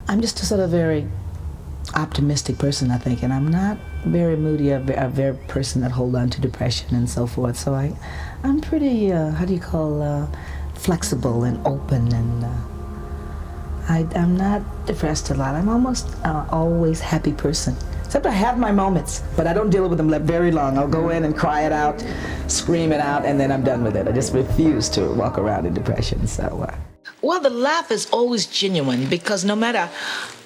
I'm just a sort of very optimistic person, I think, and I'm not very moody, a very person that hold on to depression and so forth. So I'm pretty, flexible and open, and I'm not depressed a lot. I'm almost always happy person. Except I have my moments, but I don't deal with them very long. I'll go in and cry it out, scream it out, and then I'm done with it. I just refuse to walk around in depression, so. Well, the laugh is always genuine, because no matter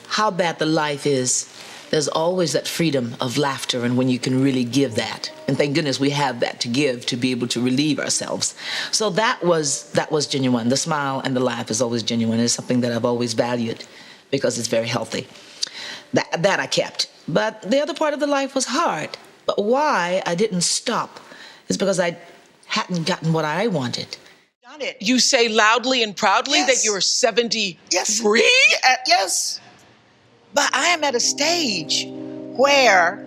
how bad the life is, there's always that freedom of laughter, and when you can really give that. And thank goodness we have that to give, to be able to relieve ourselves. So that was genuine. The smile and the laugh is always genuine. It's something that I've always valued because it's very healthy. That I kept. But the other part of the life was hard. But why I didn't stop is because I hadn't gotten what I wanted. You say loudly and proudly Yes. that you're 73? Yes. But I am at a stage where,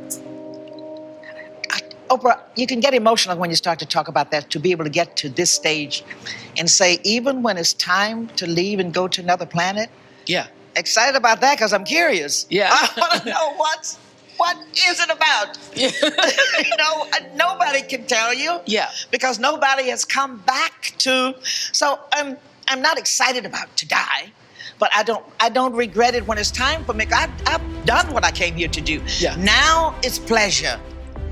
Oprah, you can get emotional when you start to talk about that, to be able to get to this stage and say, even when it's time to leave and go to another planet, Yeah. excited about that because I'm curious. Yeah. I want to know what is it about? Nobody can tell you. Yeah. Because nobody has come back to. So I'm not excited about to die, but I don't regret it when it's time for me. I've done what I came here to do. Yeah. Now it's pleasure.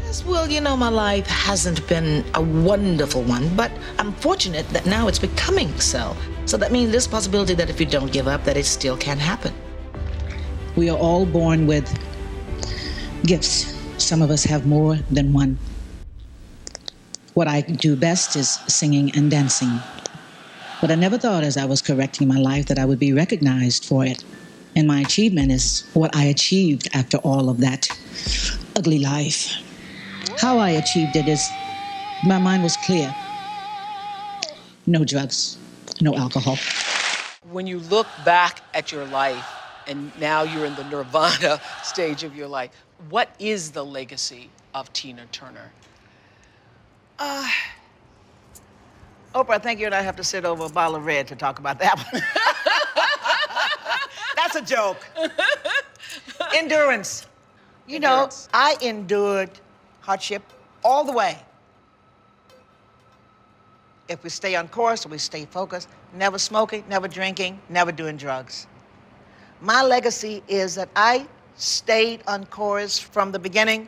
Yes, well, my life hasn't been a wonderful one, but I'm fortunate that now it's becoming so. So that means there's a possibility that if you don't give up, that it still can happen. We are all born with gifts. Some of us have more than one. What I do best is singing and dancing. But I never thought as I was correcting my life that I would be recognized for it. And my achievement is what I achieved after all of that ugly life. How I achieved it is my mind was clear. No drugs, no alcohol. When you look back at your life, and now you're in the nirvana stage of your life, what is the legacy of Tina Turner? Oprah, I think you and I have to sit over a bottle of red to talk about that one. That's a joke. Endurance. Endurance. I endured hardship all the way. If we stay on course, we stay focused, never smoking, never drinking, never doing drugs. My legacy is that I stayed on course from the beginning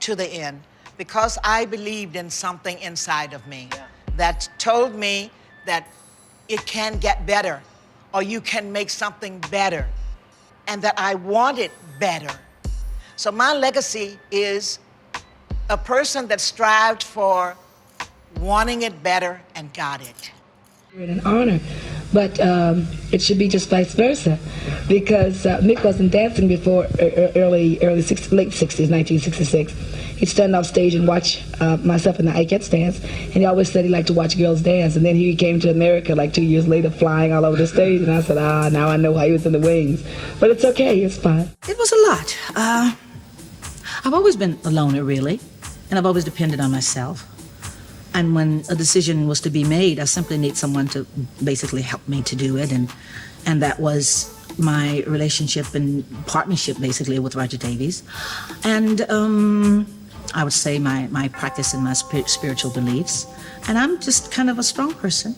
to the end because I believed in something inside of me that told me that it can get better or you can make something better and that I wanted better. So my legacy is a person that strived for wanting it better and got it. An honor, but it should be just vice versa, because Mick wasn't dancing before late 60s, 1966. He'd stand off stage and watch myself and the Ikettes dance, and he always said he liked to watch girls dance, and then he came to America like 2 years later flying all over the stage, and I said, now I know why he was in the wings. But it's okay, it's fine. It was a lot. I've always been a loner, really, and I've always depended on myself. And when a decision was to be made, I simply need someone to basically help me to do it. And that was my relationship and partnership, basically, with Roger Davies. And I would say my practice and my spiritual beliefs. And I'm just kind of a strong person.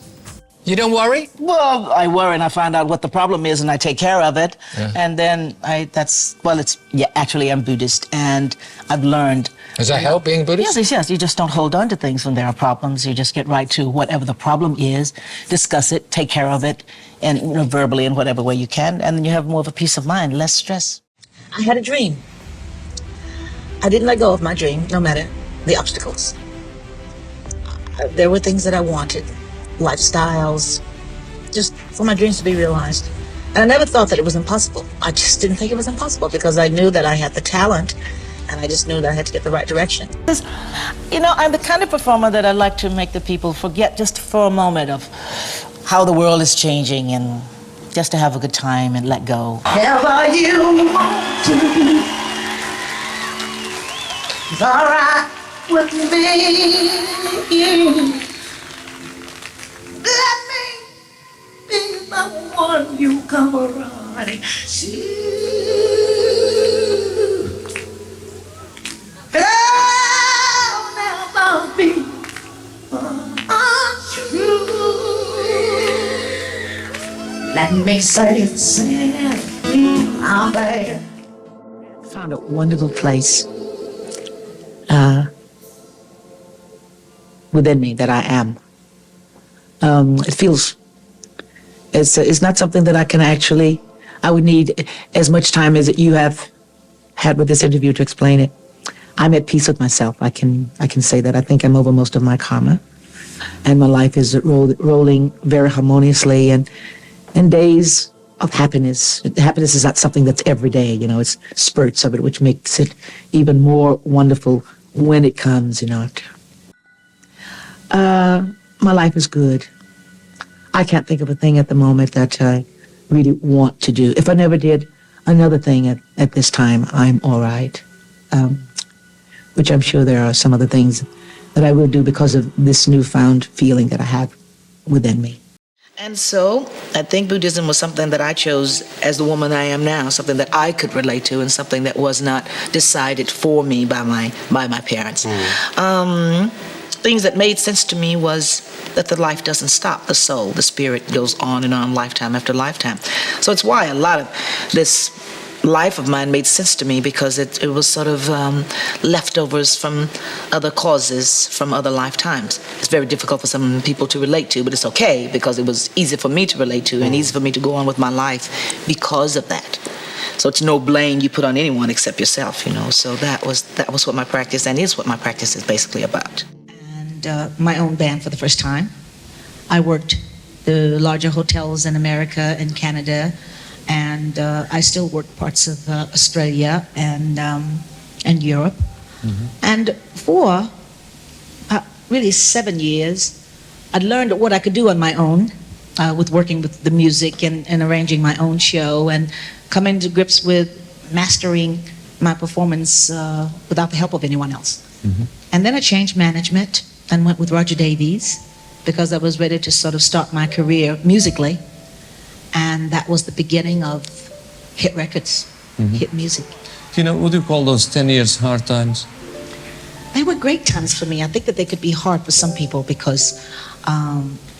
You don't worry? Well, I worry and I find out what the problem is and I take care of it. Yeah. And then actually I'm Buddhist and I've learned. Does that help, being Buddhist? Yes. You just don't hold on to things when there are problems. You just get right to whatever the problem is, discuss it, take care of it, and verbally in whatever way you can, and then you have more of a peace of mind, less stress. I had a dream. I didn't let go of my dream, no matter the obstacles. There were things that I wanted, lifestyles, just for my dreams to be realized. And I never thought that it was impossible. I just didn't think it was impossible because I knew that I had the talent and I just knew that I had to get the right direction. I'm the kind of performer that I like to make the people forget just for a moment of how the world is changing and just to have a good time and let go. Whatever you want to be is all right with me. Let me be the one you come around. honey. I'll never be untrue. Let me say it, I'm there. Found a wonderful place within me that I am. It feels, it's not something that I can actually, I would need as much time as you have had with this interview to explain it. I'm at peace with myself. I can say that. I think I'm over most of my karma, and my life is rolling very harmoniously, and days of happiness. Happiness is not something that's every day, you know, it's spurts of it, which makes it even more wonderful when it comes, you know. My life is good. I can't think of a thing at the moment that I really want to do. If I never did another thing at this time, I'm all right. Which I'm sure there are some other things that I will do because of this newfound feeling that I have within me. And so I think Buddhism was something that I chose as the woman I am now, something that I could relate to, and something that was not decided for me by my parents. Things that made sense to me was that the life doesn't stop. The soul, the spirit goes on and on, lifetime after lifetime. So it's why a lot of this life of mine made sense to me, because it was sort of leftovers from other causes, from other lifetimes. It's very difficult for some people to relate to, but it's okay, because it was easy for me to relate to and easy for me to go on with my life because of that. So it's no blame you put on anyone except yourself, you know. So that was what my practice, and is what my practice is basically about. And my own band for the first time. I worked the larger hotels in America and Canada, and I still work parts of Australia and Europe. And for really 7 years, I'd learned what I could do on my own with working with the music and arranging my own show, and coming to grips with mastering my performance without the help of anyone else. And then I changed management and went with Roger Davies, because I was ready to sort of start my career musically. And that was the beginning of hit records, hit music. Tina, would you call those 10 years hard times? They were great times for me. I think that they could be hard for some people, because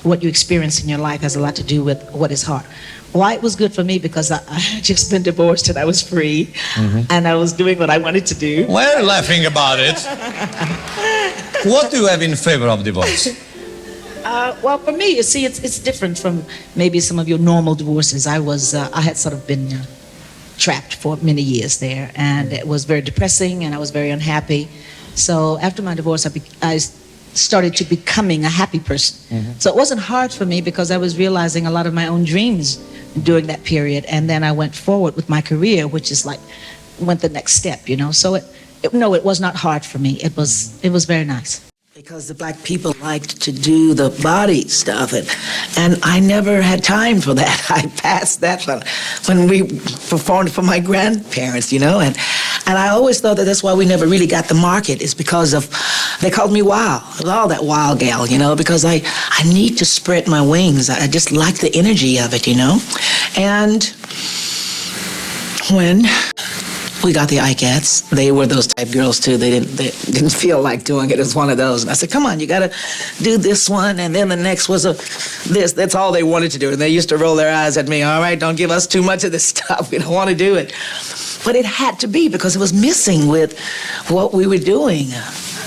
what you experience in your life has a lot to do with what is hard. Why it was good for me, because I had just been divorced and I was free, and I was doing what I wanted to do. We're laughing about it. What do you have in favor of divorce? Well, for me, you see, it's different from maybe some of your normal divorces. I had sort of been trapped for many years there, and it was very depressing, and I was very unhappy. So after my divorce, I started to becoming a happy person. So it wasn't hard for me, because I was realizing a lot of my own dreams during that period, and then I went forward with my career, which is like went the next step, you know. So it was not hard for me. It was very nice. Because the black people liked to do the body stuff, and I never had time for that. I passed that when we performed for my grandparents, you know, and I always thought that's why we never really got the market, is because of, they called me wild, all that wild gal, you know, because I need to spread my wings. I just like the energy of it, you know. And when we got the ICATs, they were those type girls too. They didn't feel like doing it. It was one of those. And I said, come on, you gotta do this one, and then the next was this. That's all they wanted to do. And they used to roll their eyes at me. All right, don't give us too much of this stuff. We don't want to do it. But it had to be, because it was missing with what we were doing.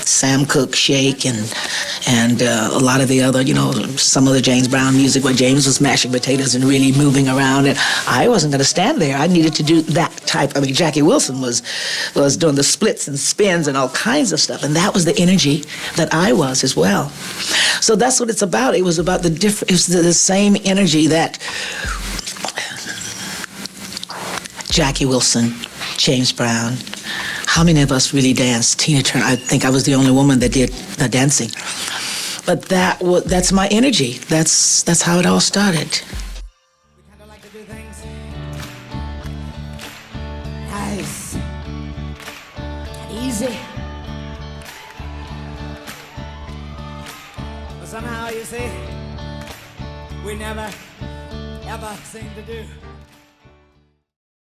Sam Cooke, Shake, and a lot of the other, you know, some of the James Brown music where James was mashing potatoes and really moving around, and I wasn't going to stand there. I needed to do that type. I mean, Jackie Wilson was doing the splits and spins and all kinds of stuff, and that was the energy that I was as well. So that's what it's about. It was about it was the same energy that Jackie Wilson, James Brown. How many of us really danced? Tina Turner, I think I was the only woman that did dancing. But that's my energy. That's how it all started. We kind of like to do things nice, easy. But somehow, you see, we never, ever seem to do